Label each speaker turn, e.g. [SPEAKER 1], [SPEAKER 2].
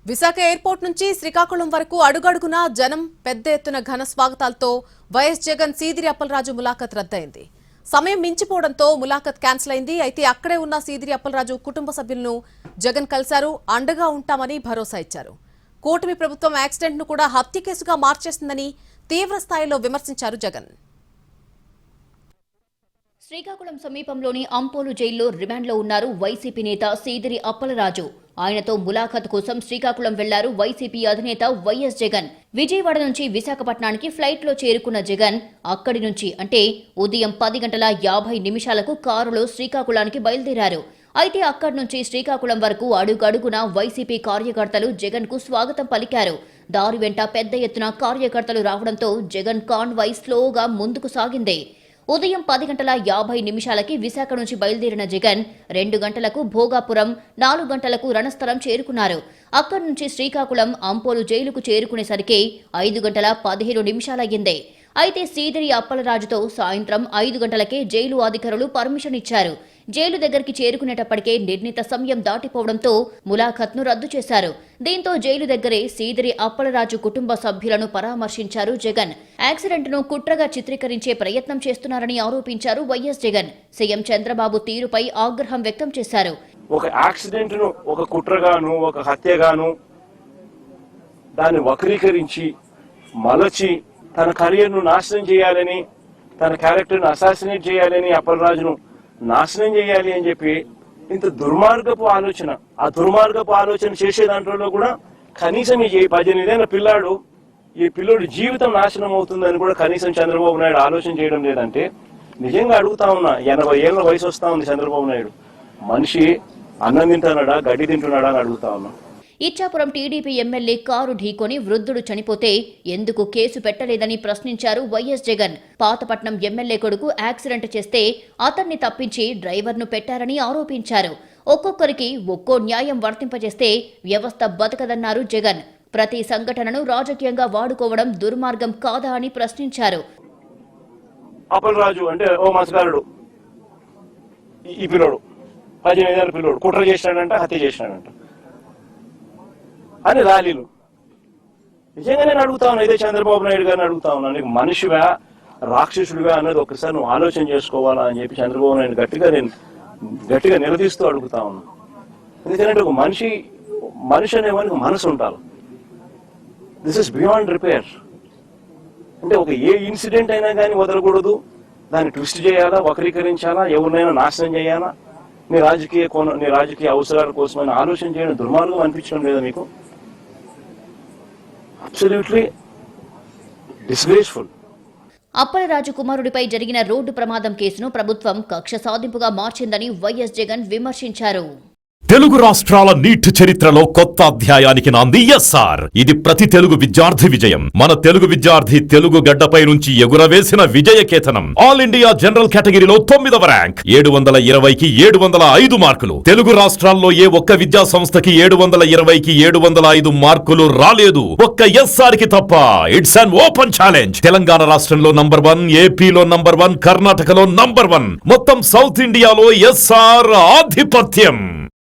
[SPEAKER 1] Visakha airport నుంచి శ్రీకాకుళం వరకు అడుగడుగునా జనం పెద్ద ఎత్తున ఘన స్వాగతాలతో వైఎస్ జగన్ సీదిరి అప్పలరాజు ములాఖత్ రద్దయింది. సమయం మించిపోవడంతో ములాఖత్ క్యాన్సిల్ అయింది. అయితే అక్కడే ఉన్న సీదిరి అప్పలరాజు కుటుంబ సభ్యులను జగన్ కలిశారు. అండగా ఉంటామని భరోసా ఇచ్చారు. కూటమి ప్రభుత్వం యాక్సిడెంట్ ను కూడా హత్య కేసుగా మార్చేస్తుందని తీవ్ర స్థాయిలో విమర్శించారు జగన్.
[SPEAKER 2] శ్రీకాకుళం సమీపంలోని అంపోలు జైల్లో రిమాండ్లో ఉన్నారు వైసీపీ నేత సీదిరి అప్పలరాజు. ఆయనతో ములాఖత్ కోసం శ్రీకాకుళం వెళ్లారు వైసీపీ అధినేత వైఎస్ జగన్. విజయవాడ నుంచి విశాఖపట్నానికి ఫ్లైట్లో చేరుకున్న జగన్ అక్కడి నుంచి అంటే ఉదయం 10:50 కారులో శ్రీకాకుళానికి బయలుదేరారు. అయితే అక్కడి నుంచి శ్రీకాకుళం వరకు అడుగడుగునా వైసీపీ కార్యకర్తలు జగన్ కు స్వాగతం పలికారు. దారి వెంట పెద్ద ఎత్తున కార్యకర్తలు రావడంతో జగన్ కాన్వాయ్ స్లోగా ముందుకు సాగింది. ఉదయం 10:50 విశాఖ నుంచి బయలుదేరిన జగన్ 2 గంటలకు భోగాపురం, 4 గంటలకు రణస్థలం చేరుకున్నారు. అక్కడి నుంచి శ్రీకాకుళం అంపోలు జైలుకు చేరుకునేసరికి 5:15 అయ్యింది. అయితే సీదిరి అప్పలరాజుతో సాయంత్రం 5 గంటలకే జైలు అధికారులు పర్మిషన్ ఇచ్చారు. జైలు దగ్గరికి చేరుకునేటప్పటికే నిర్ణీత సమయం దాటిపోవడంతో ములాఖత్ను రద్దు చేశారు. దీంతో జైలు దగ్గరే సీదిరి అప్పలరాజు కుటుంబ సభ్యులను పరామర్శించారు జగన్. యాక్సిడెంట్ ను కుట్రగా చిత్రీకరించే ప్రయత్నం చేస్తున్నారని ఆరోపించారు వైఎస్ జగన్. సీఎం చంద్రబాబు తీరుపై ఆగ్రహం వ్యక్తం చేశారు.
[SPEAKER 3] ఒక యాక్సిడెంట్ ను ఒక కుట్రగాను, ఒక హత్యగాను దాన్ని వక్రీకరించి మలచి తన కెరీర్ ను నాశనం చేయాలని, తన క్యారెక్టర్ ను అసాసినేట్ చేయాలని, అప్పలరాజును నాశనం చేయాలి అని చెప్పి ఇంత దుర్మార్గపు ఆలోచన, ఆ దుర్మార్గపు ఆలోచన చేసే దాంట్లో కూడా కనీసం ఈ 18 ఏళ్ల పిల్లాడు, ఈ పిల్లోడి జీవితం నాశనం అవుతుందని కూడా కనీసం చంద్రబాబు నాయుడు ఆలోచన చేయడం లేదంటే నిజంగా అడుగుతా ఉన్నా. 80 ఏళ్ల వయసు వస్తా ఉంది చంద్రబాబు నాయుడు. మనిషి అన్నం తింటున్నాడా, గడ్డి తింటున్నాడా అని అడుగుతా ఉన్నా.
[SPEAKER 2] ఇచ్చాపురం టీడీపీ ఎమ్మెల్యే కారు ఢీకొని వృద్ధుడు చనిపోతే ఎందుకు కేసు పెట్టలేదని ప్రశ్నించారు వైఎస్ జగన్. పాతపట్నం ఎమ్మెల్యే కొడుకు యాక్సిడెంట్ చేస్తే అతన్ని తప్పించి డ్రైవర్ను పెట్టారని ఆరోపించారు. ఒక్కొక్కరికి ఒక్కో న్యాయం వర్తింపజేస్తే వ్యవస్థ బతకదన్నారు జగన్. ప్రతి సంఘటనను రాజకీయంగా వాడుకోవడం దుర్మార్గం కాదా అని ప్రశ్నించారు.
[SPEAKER 3] అప్పలరాజు అంటే ఓ మసగారుడు, ఈ పిల్లోడు 18 ఏళ్ల పిల్లోడు కుట్ర చేసినాడంట, హత్య చేసినాడంట అని ర్యాలీలు. నిజంగా నేను అడుగుతా ఉన్నా, ఇదే చంద్రబాబు నాయుడు గారిని అడుగుతా ఉన్నా, నీకు మనిషివా రాక్షసుడివా అన్నది ఒకసారి నువ్వు ఆలోచన చేసుకోవాలా అని చెప్పి చంద్రబాబు నాయుడు గట్టిగా నిలదీస్తూ అడుగుతా ఉన్నా. ఎందుకంటే ఒక మనిషి అనేవానికి మనసు ఉండాలి. This is beyond repair. అంటే ఒక ఏ ఇన్సిడెంట్ అయినా కానీ వదలకూడదు, దాన్ని ట్విస్ట్ చేయాలా, వక్రీకరించాలా, ఎవరినైనా నాశనం చేయాలా, నీ రాజకీయ అవసరాల కోసమైనా ఆలోచన చేయడం దుర్మార్గం అనిపించడం లేదా మీకు? Absolutely disgraceful.
[SPEAKER 2] అప్పలరాజు కుమారుడిపై జరిగిన రోడ్డు ప్రమాదం కేసును ప్రభుత్వం కక్ష సాధింపుగా మార్చిందని వైఎస్ జగన్ విమర్శించారు.
[SPEAKER 4] తెలుగు రాష్ట్రాల నీట్ చరిత్రలో కొత్త అధ్యాయానికి నాంది ఎస్ఆర్. ఇది ప్రతి తెలుగు విద్యార్థి విజయం. మన తెలుగు విద్యార్థి తెలుగు గడ్డపై నుంచి ఎగురవేసిన విజయకేతనం. ఆల్ ఇండియా జనరల్ కేటగిరీలో 9వ ర్యాంక్, 720కి 705 మార్కులు. తెలుగు రాష్ట్రాల్లో ఏ ఒక్క విద్యా సంస్థకి 720కి 705 మార్కులు రాలేదు, ఒక్క ఎస్ఆర్ కి తప్ప. It's an open challenge. Telangana రాష్ట్రంలో నంబర్ 1, ఏపీలో నంబర్ 1, కర్ణాటకలో నంబర్ 1, మొత్తం సౌత్ ఇండియాలో ఎస్ఆర్ ఆధిపత్యం.